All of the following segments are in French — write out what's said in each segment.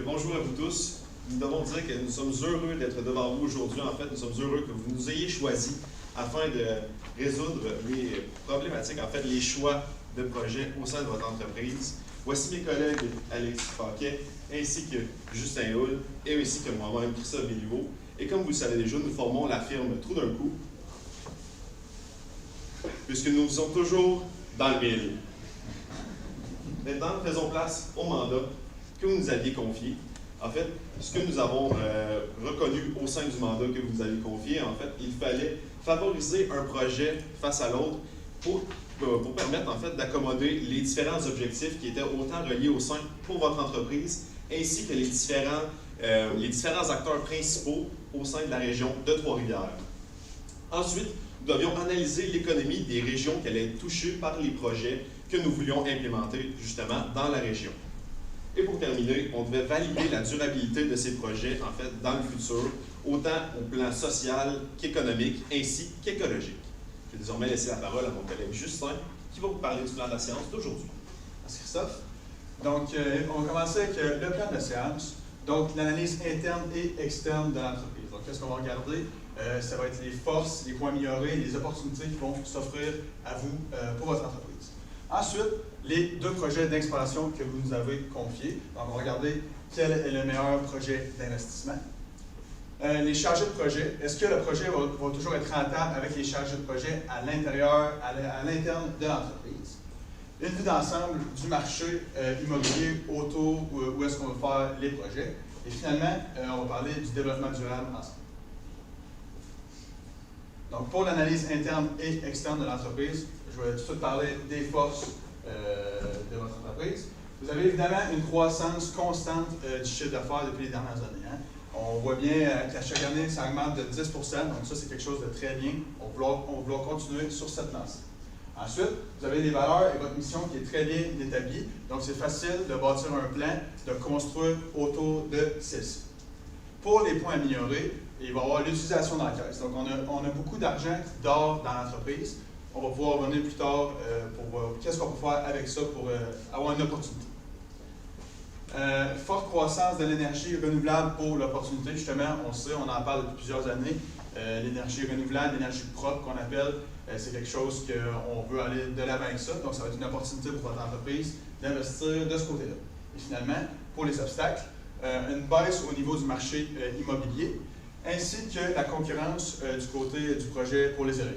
bonjour à vous tous. Nous devons dire que nous sommes heureux d'être devant vous aujourd'hui. En fait, nous sommes heureux que vous nous ayez choisis afin de résoudre les problématiques, en fait, les choix de projets au sein de votre entreprise. Voici mes collègues Alexis Paquet, ainsi que Justin Hull, et ainsi que moi-même, Christophe Béliveau. Et comme vous le savez déjà, nous formons la firme Trou d'un coup, puisque nous sommes toujours dans le mille. Maintenant, faisons place au mandat que vous nous aviez confié. En fait, ce que nous avons reconnu au sein du mandat que vous nous avez confié, en fait, il fallait favoriser un projet face à l'autre pour permettre, en fait, d'accommoder les différents objectifs qui étaient autant reliés au sein pour votre entreprise, ainsi que les différents acteurs principaux au sein de la région de Trois-Rivières. Ensuite, nous devions analyser l'économie des régions qui allaient être touchées par les projets que nous voulions implémenter, justement, dans la région. Et pour terminer, on devait valider la durabilité de ces projets, en fait, dans le futur, autant au plan social qu'économique, ainsi qu'écologique. Je vais désormais laisser la parole à mon collègue Justin, qui va vous parler du plan de la séance d'aujourd'hui. Merci Christophe. Donc, on va commencer avec le plan de la séance, donc l'analyse interne et externe de l'entreprise. Donc, qu'est-ce qu'on va regarder? Ça va être les forces, les points améliorés, les opportunités qui vont s'offrir à vous pour votre entreprise. Ensuite, les deux projets d'expansion que vous nous avez confiés. Donc, on va regarder quel est le meilleur projet d'investissement. Les chargés de projet. Est-ce que le projet va toujours être rentable avec les chargés de projet à l'intérieur, à l'interne de l'entreprise? Une vue d'ensemble du marché immobilier autour où est-ce qu'on va faire les projets. Et finalement, on va parler du développement durable ensemble. Donc, pour l'analyse interne et externe de l'entreprise, je vais tout de suite parler des forces de votre entreprise. Vous avez évidemment une croissance constante du chiffre d'affaires depuis les dernières années. Hein? On voit bien qu'à chaque année, ça augmente de 10 donc ça, c'est quelque chose de très bien. On va vouloir continuer sur cette lancée. Ensuite, vous avez les valeurs et votre mission qui est très bien établie. Donc, c'est facile de bâtir un plan, de construire autour de 6. Pour les points améliorés, il va y avoir l'utilisation de la caisse. Donc, on a beaucoup d'argent qui dort dans l'entreprise. On va pouvoir revenir plus tard pour voir qu'est-ce qu'on peut faire avec ça pour avoir une opportunité. Forte croissance de l'énergie renouvelable pour l'opportunité. Justement, on sait, on en parle depuis plusieurs années. L'énergie renouvelable, l'énergie propre qu'on appelle, c'est quelque chose qu'on veut aller de l'avant avec ça. Donc, ça va être une opportunité pour votre entreprise d'investir de ce côté-là. Et finalement, pour les obstacles, une baisse au niveau du marché immobilier, ainsi que la concurrence du côté du projet pour les élèves.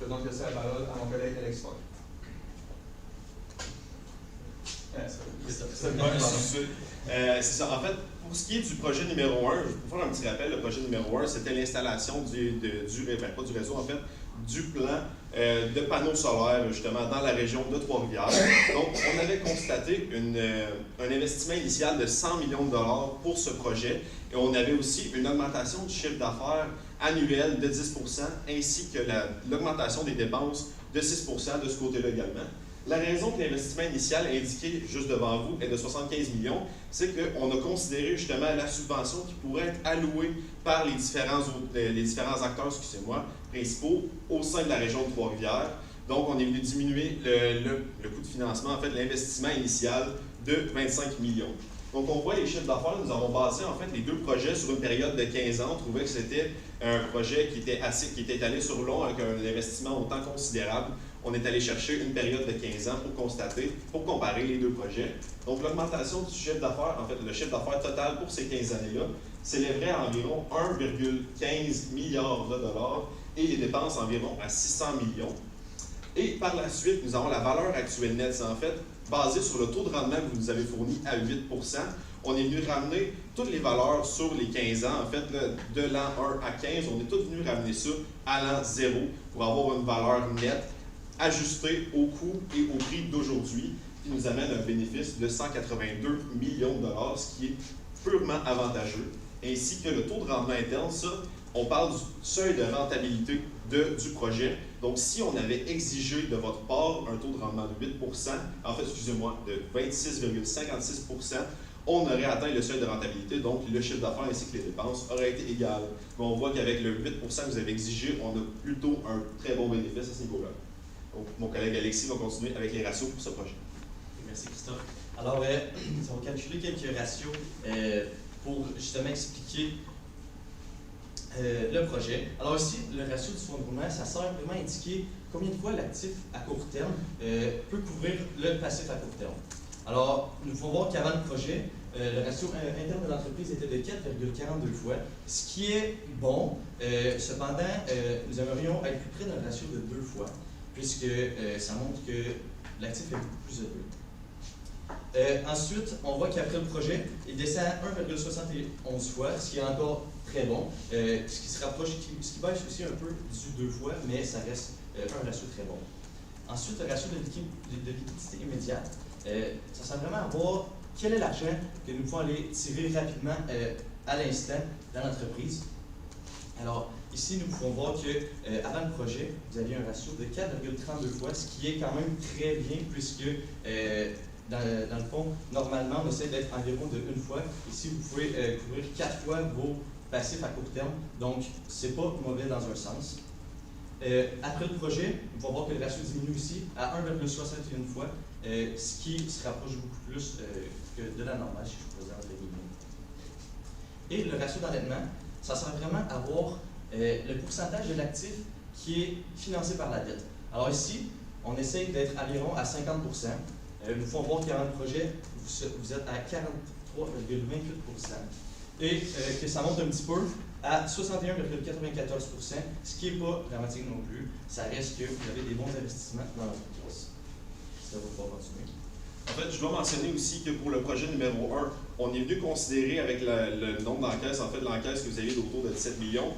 Je vais donc laisser la parole à mon collègue Alexis Paquet. C'est ça. En fait, pour ce qui est du projet numéro 1, je vais vous faire un petit rappel. Le projet numéro 1, c'était l'installation du plan de panneaux solaires, justement, dans la région de Trois-Rivières. Donc, on avait constaté un investissement initial de 100 millions de dollars pour ce projet. Et on avait aussi une augmentation du chiffre d'affaires annuel de 10 ainsi que l'augmentation des dépenses de 6 de ce côté-là également. La raison que l'investissement initial indiqué juste devant vous est de 75 millions, c'est qu'on a considéré justement la subvention qui pourrait être allouée par les différents acteurs, principaux au sein de la région de Trois-Rivières. Donc, on est venu diminuer le coût de financement, en fait, l'investissement initial de 25 millions. Donc, on voit les chiffres d'affaires. Nous avons basé, en fait, les deux projets sur une période de 15 ans. On trouvait que c'était un projet qui était étalé sur long avec un investissement autant considérable. On est allé chercher une période de 15 ans pour comparer les deux projets. Donc, l'augmentation du chiffre d'affaires, en fait, le chiffre d'affaires total pour ces 15 années-là, s'élèverait à environ 1,15 milliard de dollars et les dépenses environ à 600 millions. Et par la suite, nous avons la valeur actuelle nette. C'est en fait basé sur le taux de rendement que vous nous avez fourni à 8 On est venu ramener toutes les valeurs sur les 15 ans. En fait, de l'an 1 à 15, on est tous venus ramener ça à l'an 0 pour avoir une valeur nette ajustée au coût et au prix d'aujourd'hui, qui nous amène un bénéfice de 182 millions de dollars, ce qui est purement avantageux, ainsi que le taux de rendement interne. Ça, on parle du seuil de rentabilité du projet. Donc, si on avait exigé de votre part un taux de rendement de 8 de 26,56 on aurait atteint le seuil de rentabilité, donc le chiffre d'affaires ainsi que les dépenses auraient été égales. Mais on voit qu'avec le 8 que vous avez exigé, on a plutôt un très bon bénéfice à ce niveau-là. Donc, mon collègue Alexis va continuer avec les ratios pour ce projet. Merci Christophe. Alors, on va calculer quelques ratios pour justement expliquer le projet. Alors ici, le ratio du fonds de roulement, ça sert vraiment à indiquer combien de fois l'actif à court terme peut couvrir le passif à court terme. Alors, nous pouvons voir qu'avant le projet, le ratio interne de l'entreprise était de 4,42 fois, ce qui est bon. Cependant, nous aimerions être plus près d'un ratio de 2 fois, puisque ça montre que l'actif est beaucoup plus élevé. Ensuite, on voit qu'après le projet, il descend à 1,71 fois, ce qui est encore très bon, ce qui se rapproche, ce qui baisse aussi un peu du 2 fois, mais ça reste un ratio très bon. Ensuite, le ratio de liquidité immédiate, ça sert vraiment à voir quel est l'argent que nous pouvons aller tirer rapidement à l'instant dans l'entreprise. Alors, ici, nous pouvons voir qu'avant le projet, vous aviez un ratio de 4,32 fois, ce qui est quand même très bien, puisque dans le fond, normalement, on essaie d'être environ de 1 fois. Ici, vous pouvez couvrir 4 fois vos passifs à court terme, donc c'est pas mauvais dans un sens. Après le projet, vous pouvez voir que le ratio diminue ici à 1,61 fois, ce qui se rapproche beaucoup plus que de la normale, si je peux dire entre guillemets. Et le ratio d'endettement, ça sert vraiment à voir le pourcentage de l'actif qui est financé par la dette. Alors ici, on essaye d'être environ à 50%. Nous pouvons voir qu'avant le projet, vous êtes à 43,28%. Et que ça monte un petit peu à 61,94%, ce qui n'est pas dramatique non plus. Ça reste que vous avez des bons investissements dans l'entreprise. Ça va pouvoir continuer. En fait, je dois mentionner aussi que pour le projet numéro 1, on est venu considérer avec le nombre d'encaisses, en fait, l'encaisse que vous avez d'autour de 17 millions,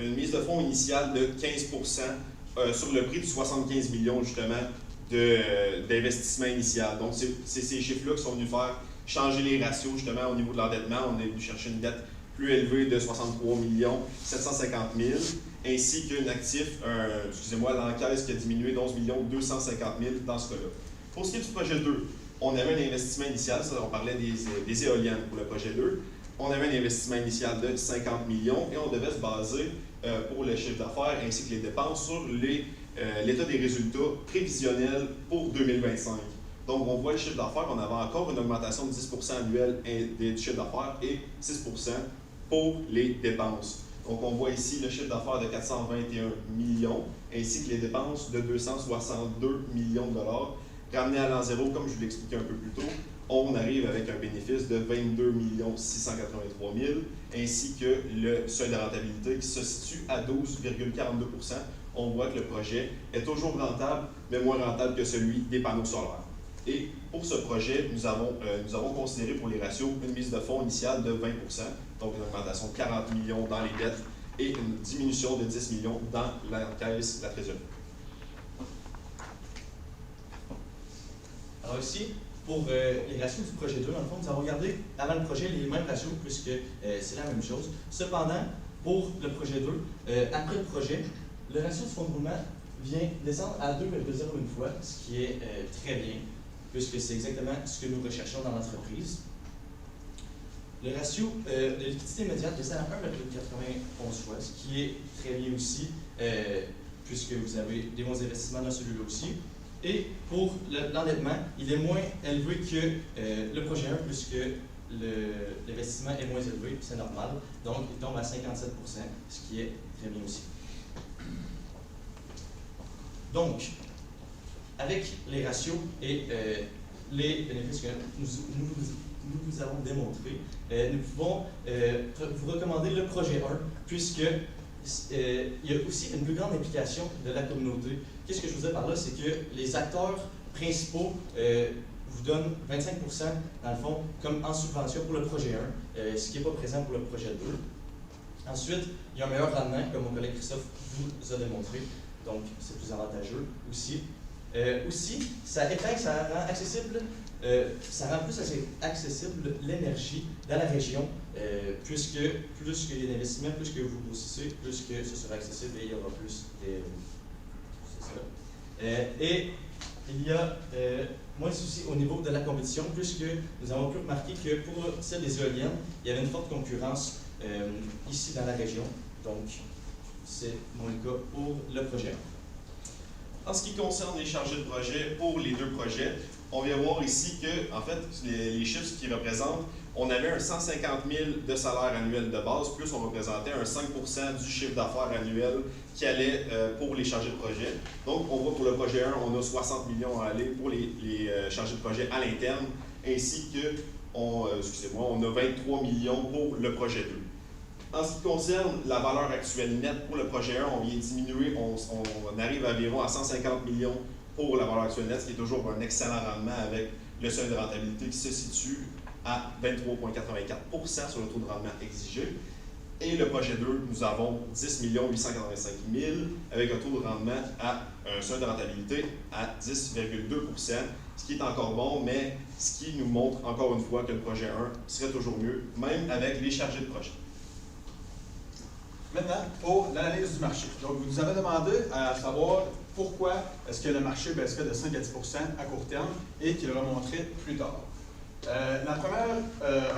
une mise de fonds initiale de 15% sur le prix de 75 millions, justement, d'investissement initial. Donc, c'est ces chiffres-là qui sont venus faire changer les ratios, justement, au niveau de l'endettement. On est venu chercher une dette plus élevée de 63 750 000, ainsi qu'un actif, l'encaisse qui a diminué d'11 250 000 dans ce cas-là. Pour ce qui est du projet 2, on avait un investissement initial, ça, on parlait des éoliennes pour le projet 2. On avait un investissement initial de 50 millions et on devait se baser pour le chiffre d'affaires ainsi que les dépenses sur l'état des résultats prévisionnels pour 2025. Donc, on voit le chiffre d'affaires, on avait encore une augmentation de 10% annuelle du chiffre d'affaires et 6% pour les dépenses. Donc, on voit ici le chiffre d'affaires de 421 millions ainsi que les dépenses de 262 millions de dollars. Ramené à l'an zéro, comme je vous l'ai expliqué un peu plus tôt, on arrive avec un bénéfice de 22 683 000 ainsi que le seuil de rentabilité qui se situe à 12,42%. On voit que le projet est toujours rentable, mais moins rentable que celui des panneaux solaires. Et pour ce projet, nous avons considéré pour les ratios une mise de fonds initiale de 20%, donc une augmentation de 40 millions dans les dettes et une diminution de 10 millions dans la caisse, la trésorerie. Alors ici, pour les ratios du projet 2, dans le fond, nous avons regardé avant le projet les mêmes ratios puisque c'est la même chose. Cependant, pour le projet 2, après le projet, le ratio du fonds de roulement vient descendre à 2,01 fois, ce qui est très bien, puisque c'est exactement ce que nous recherchons dans l'entreprise. Le ratio de liquidité immédiate descend à 1,91 fois, ce qui est très bien aussi, puisque vous avez des bons investissements dans celui-là aussi. Et pour l'endettement, il est moins élevé que le projet 1, puisque l'investissement est moins élevé, c'est normal. Donc, il tombe à 57%, ce qui est très bien aussi. Donc, avec les ratios et les bénéfices que nous avons démontrés, nous pouvons vous recommander le projet 1, puisque il y a aussi une plus grande implication de la communauté. Qu'est-ce que je vous dis par là? C'est que les acteurs principaux vous donnent 25% dans le fond, comme en subvention pour le projet 1, ce qui n'est pas présent pour le projet 2. Ensuite, il y a un meilleur rendement, comme mon collègue Christophe vous a démontré. Donc, c'est plus avantageux aussi. Aussi, ça rend accessible, ça rend plus accessible l'énergie dans la région, puisque plus qu'il y a d'investissements, plus que vous grossissez, plus que ce sera accessible et il y aura plus de... C'est ça. Et il y a moins de soucis au niveau de la compétition, puisque nous avons pu remarquer que pour celle des éoliennes, il y avait une forte concurrence ici dans la région. Donc, c'est moins le cas pour le projet. En ce qui concerne les chargés de projet pour les deux projets, on vient voir ici que, en fait, les chiffres qui représentent, on avait un 150 000 de salaire annuel de base, plus on représentait un 5% du chiffre d'affaires annuel qui allait pour les chargés de projet. Donc, on voit pour le projet 1, on a 60 millions à aller pour les chargés de projet à l'interne, ainsi que, on a 23 millions pour le projet 2. En ce qui concerne la valeur actuelle nette pour le projet 1, on vient diminuer, on arrive environ à 150 millions pour la valeur actuelle nette, ce qui est toujours un excellent rendement avec le seuil de rentabilité qui se situe à 23,84% sur le taux de rendement exigé. Et le projet 2, nous avons 10 885 000 avec un taux de rendement à un seuil de rentabilité à 10,2%, ce qui est encore bon, mais ce qui nous montre encore une fois que le projet 1 serait toujours mieux, même avec les chargés de projet. Maintenant, pour l'analyse du marché. Donc, vous nous avez demandé à savoir pourquoi est-ce que le marché baisserait de 5 à 10 à court terme et qu'il remonterait plus tard. La première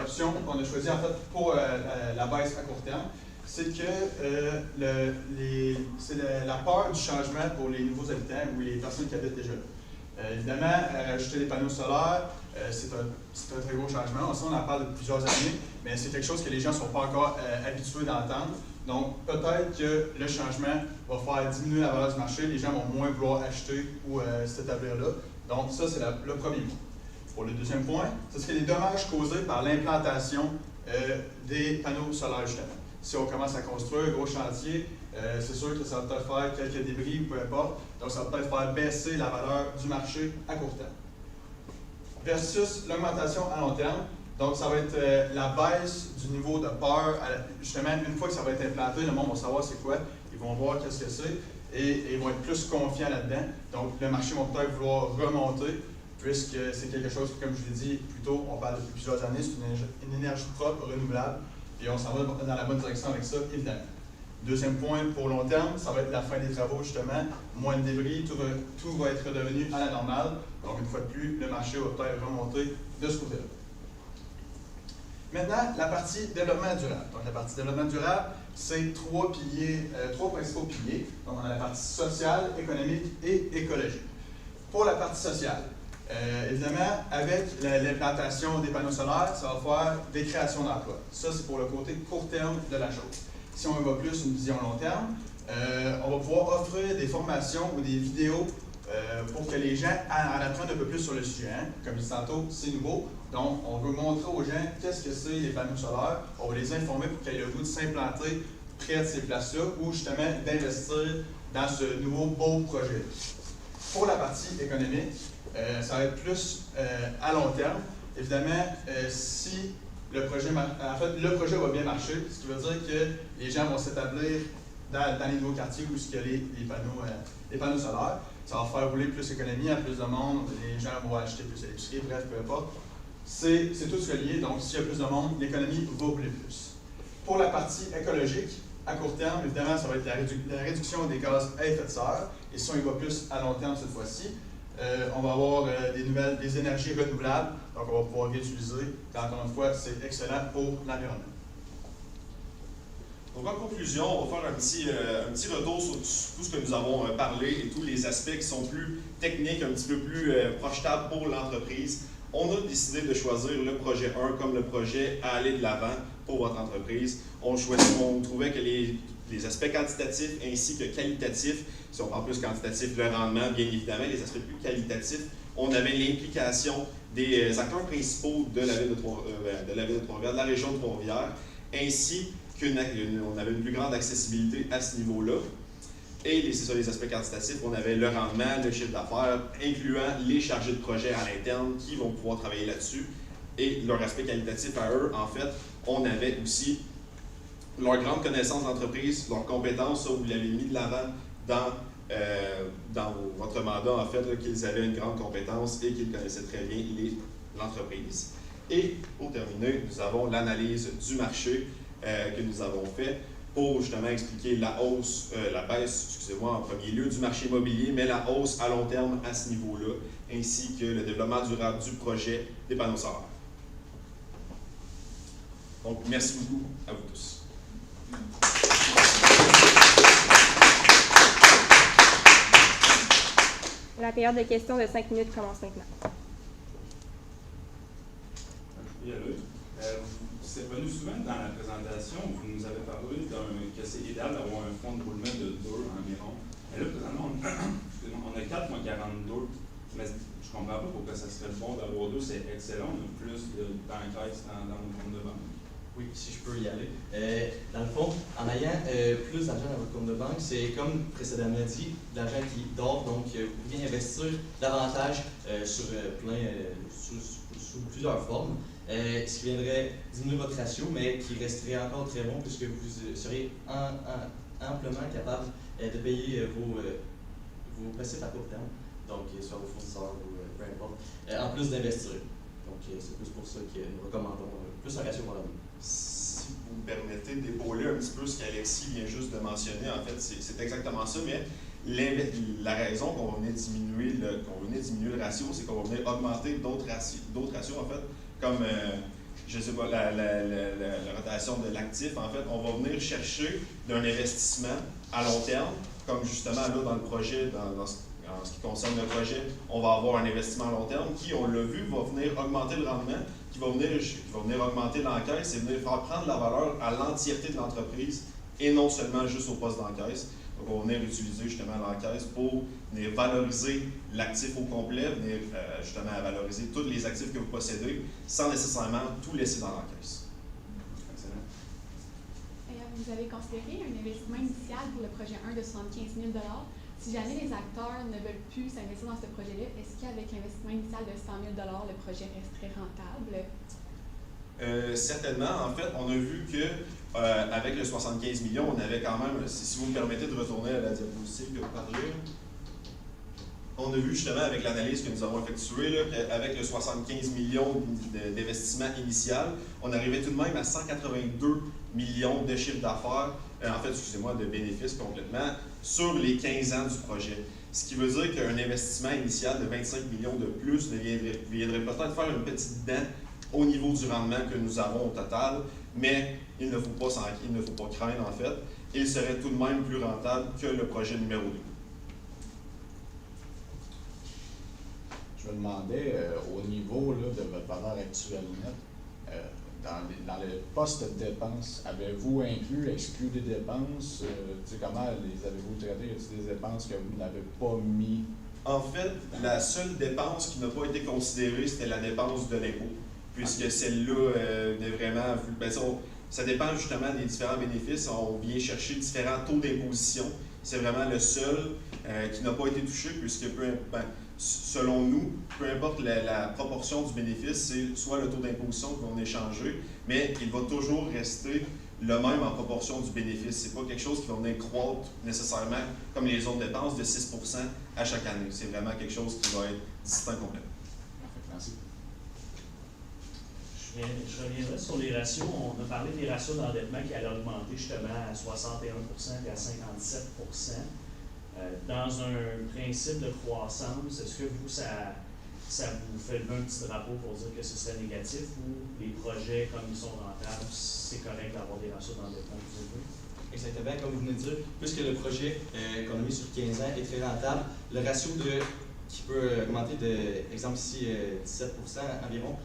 option qu'on a choisie en fait pour la baisse à court terme, c'est que c'est la peur du changement pour les nouveaux habitants ou les personnes qui habitent déjà là. Évidemment, rajouter des panneaux solaires, c'est un très gros changement. Ça, on en parle depuis plusieurs années, mais c'est quelque chose que les gens ne sont pas encore habitués d'entendre. Donc, peut-être que le changement va faire diminuer la valeur du marché, les gens vont moins vouloir acheter ou s'établir là. Donc, ça, c'est le premier point. Pour le deuxième point, ce serait les dommages causés par l'implantation des panneaux solaires, justement. Si on commence à construire un gros chantier, c'est sûr que ça va peut-être faire quelques débris ou peu importe. Donc, ça va peut-être faire baisser la valeur du marché à court terme. Versus l'augmentation à long terme. Donc, ça va être la baisse du niveau de peur. Justement, une fois que ça va être implanté, le monde va savoir c'est quoi. Ils vont voir qu'est-ce que c'est et ils vont être plus confiants là-dedans. Donc, le marché va peut-être vouloir remonter puisque c'est quelque chose, comme je l'ai dit plus tôt, on parle depuis plusieurs années, c'est une énergie propre, renouvelable, et on s'en va dans la bonne direction avec ça, évidemment. Deuxième point, pour long terme, ça va être la fin des travaux, justement, moins de débris, tout va être redevenu à la normale. Donc, une fois de plus, le marché va peut-être remonter de ce côté-là. Maintenant, la partie développement durable. Donc, la partie développement durable, c'est trois principaux piliers. Donc, on a la partie sociale, économique et écologique. Pour la partie sociale, évidemment, avec l'implantation des panneaux solaires, ça va faire des créations d'emplois. Ça, c'est pour le côté court terme de la chose. Si on va plus une vision long terme, on va pouvoir offrir des formations ou des vidéos pour que les gens en apprennent un peu plus sur le sujet. Hein. Comme je disais tantôt, c'est nouveau. Donc, on veut montrer aux gens qu'est-ce que c'est les panneaux solaires. On va les informer pour qu'ils aient le goût de s'implanter près de ces places-là ou justement d'investir dans ce nouveau beau projet. Pour la partie économique, ça va être plus à long terme. Évidemment, si le projet va bien marcher, ce qui veut dire que les gens vont s'établir dans les nouveaux quartiers où il y a les panneaux solaires. Ça va faire rouler plus d'économie à plus de monde, les gens vont acheter plus d'épicerie, bref, peu importe. C'est tout relié, donc s'il y a plus de monde, l'économie va rouler plus. Pour la partie écologique, à court terme, évidemment, ça va être la réduction des gaz à effet de serre. Et si on y va plus à long terme cette fois-ci, on va avoir des énergies renouvelables, donc on va pouvoir réutiliser. Encore une fois, c'est excellent pour l'environnement. Donc, en conclusion, on va faire un petit retour sur tout ce que nous avons parlé et tous les aspects qui sont plus techniques, un petit peu plus projetables pour l'entreprise. On a décidé de choisir le projet 1 comme le projet à aller de l'avant pour votre entreprise. On trouvait que les aspects quantitatifs ainsi que qualitatifs, si on parle plus quantitatif, le rendement, bien évidemment, les aspects plus qualitatifs, on avait l'implication des acteurs principaux de la ville de Trois-Rivières, de la région de Trois-Rivières, ainsi qu'on avait une plus grande accessibilité à ce niveau-là. Et c'est ça les aspects quantitatifs, on avait le rendement, le chiffre d'affaires, incluant les chargés de projet à l'interne qui vont pouvoir travailler là-dessus. Et leur aspect qualitatif à eux, en fait, on avait aussi leur grande connaissance d'entreprise, leurs compétences, ça vous l'avez mis de l'avant dans votre mandat, en fait, qu'ils avaient une grande compétence et qu'ils connaissaient très bien l'entreprise. Et pour terminer, nous avons l'analyse du marché que nous avons fait pour justement expliquer la baisse, excusez-moi, en premier lieu du marché immobilier, mais la hausse à long terme à ce niveau-là, ainsi que le développement durable du projet des panneaux solaires. Donc, merci beaucoup à vous tous. La période de questions de 5 minutes commence maintenant. Oui, allô. C'est venu souvent dans la présentation, vous nous avez parlé que c'est idéal d'avoir un fonds de roulement de 2 environ. Mais là, présentement, on a 4,42. Mais je ne comprends pas pourquoi ça serait bon d'avoir 2. C'est excellent, on a plus d'encaisse dans nos comptes de banque. Oui, si je peux y aller. Dans le fond, en ayant plus d'argent dans votre compte de banque, c'est comme précédemment dit, de l'argent qui dort, donc vous pouvez investir davantage sur sous plusieurs formes, ce qui viendrait diminuer votre ratio, mais qui resterait encore très bon puisque vous serez amplement capable de payer vos passifs à court terme, donc soit vos fournisseurs ou peu importe, en plus d'investir. Donc c'est plus pour ça que nous recommandons plus un ratio vers la vie. Si vous me permettez d'épauler un petit peu ce qu'Alexis vient juste de mentionner, en fait, c'est exactement ça, mais la raison qu'on va venir diminuer le ratio, c'est qu'on va venir augmenter d'autres ratios, en fait, comme, je sais pas, la rotation de l'actif, en fait, on va venir chercher d'un investissement à long terme, comme justement là dans le projet, en ce qui concerne le projet, on va avoir un investissement à long terme qui, on l'a vu, va venir augmenter le rendement, qui va venir augmenter l'encaisse et venir faire prendre la valeur à l'entièreté de l'entreprise et non seulement juste au poste d'encaisse. Donc, on va venir utiliser justement l'encaisse pour venir valoriser l'actif au complet, venir justement valoriser tous les actifs que vous possédez sans nécessairement tout laisser dans l'encaisse. Excellent. Vous avez considéré un investissement initial pour le projet 1 de 75 000 $. Si jamais les acteurs ne veulent plus s'investir dans ce projet-là, est-ce qu'avec l'investissement initial de 100 000 $, le projet resterait rentable? Certainement. En fait, on a vu que avec le 75 millions, on avait quand même, si vous me permettez de retourner à la diapositive que vous parlez, on a vu justement avec l'analyse que nous avons effectuée, qu'avec le 75 millions d'investissement initial, on arrivait tout de même à 182 millions de chiffre d'affaires, en fait, excusez-moi, de bénéfices complètement, sur les 15 ans du projet. Ce qui veut dire qu'un investissement initial de 25 millions de plus viendrait peut-être faire une petite dent au niveau du rendement que nous avons au total, mais il ne faut pas craindre en fait. Il serait tout de même plus rentable que le projet numéro 2. Je me demandais, au niveau là, de votre valeur actuelle nette, dans le poste de dépenses, avez-vous inclus, exclu des dépenses? Comment les avez-vous traitées? Y a-t-il des dépenses que vous n'avez pas mis? En fait, la seule dépense qui n'a pas été considérée, c'était la dépense de l'impôt, puisque celle-là est vraiment... ça dépend justement des différents bénéfices. On vient chercher différents taux d'imposition. C'est vraiment le seul qui n'a pas été touché, puisque selon nous, peu importe la proportion du bénéfice, c'est soit le taux d'imposition qu'on a changé, mais il va toujours rester le même en proportion du bénéfice. Ce n'est pas quelque chose qui va venir croître nécessairement comme les autres dépenses de 6 % à chaque année. C'est vraiment quelque chose qui va être distinct complètement. Merci. Je reviendrai sur les ratios. On a parlé des ratios d'endettement qui allaient augmenter justement à 61 et à 57 dans un principe de croissance, est-ce que vous, ça vous fait lever un petit drapeau pour dire que ce serait négatif ou les projets, comme ils sont rentables, c'est correct d'avoir des ratios d'endettement plus élevés? Exactement, comme vous venez de dire, puisque le projet qu'on a mis sur 15 ans est très rentable, le ratio qui peut augmenter de, exemple ici, 17 % environ,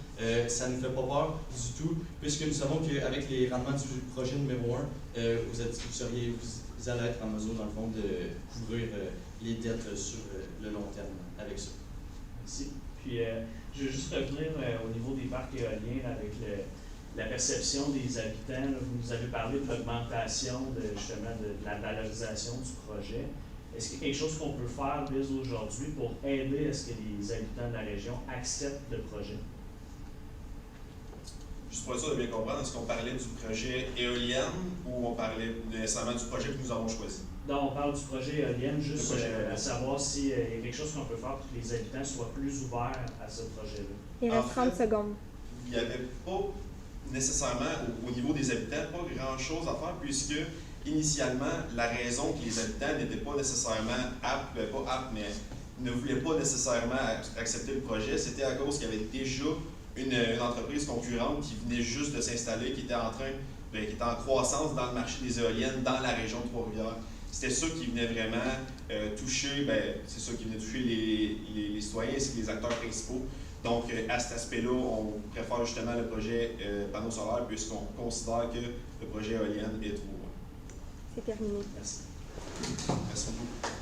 ça ne nous fait pas peur du tout, puisque nous savons qu'avec les rendements du projet numéro 1, vous allez être en mesure, dans le fond, de couvrir les dettes sur le long terme avec ça. Merci. Puis, je veux juste revenir au niveau des parcs éoliens avec la perception des habitants. Là, vous nous avez parlé de l'augmentation justement de la valorisation du projet. Est-ce qu'il y a quelque chose qu'on peut faire dès aujourd'hui pour aider à ce que les habitants de la région acceptent le projet? Juste pour être sûr de bien comprendre, est-ce qu'on parlait du projet éolien ou on parlait nécessairement du projet que nous avons choisi? Non, on parle du projet éolien, juste à savoir s'il y a quelque chose qu'on peut faire pour que les habitants soient plus ouverts à ce projet-là. Il reste 30 secondes. Il n'y avait pas nécessairement, au niveau des habitants, pas grand-chose à faire puisque initialement, la raison que les habitants n'étaient pas nécessairement mais ne voulaient pas nécessairement accepter le projet, c'était à cause qu'il y avait déjà une entreprise concurrente qui venait juste de s'installer, qui était en croissance dans le marché des éoliennes dans la région de Trois-Rivières. C'était ça qui venait vraiment toucher, c'est ça qui venait toucher les citoyens, c'est les acteurs principaux. Donc, à cet aspect-là, on préfère justement le projet panneau solaire puisqu'on considère que le projet éolien est trop loin. C'est terminé. Merci. Merci beaucoup.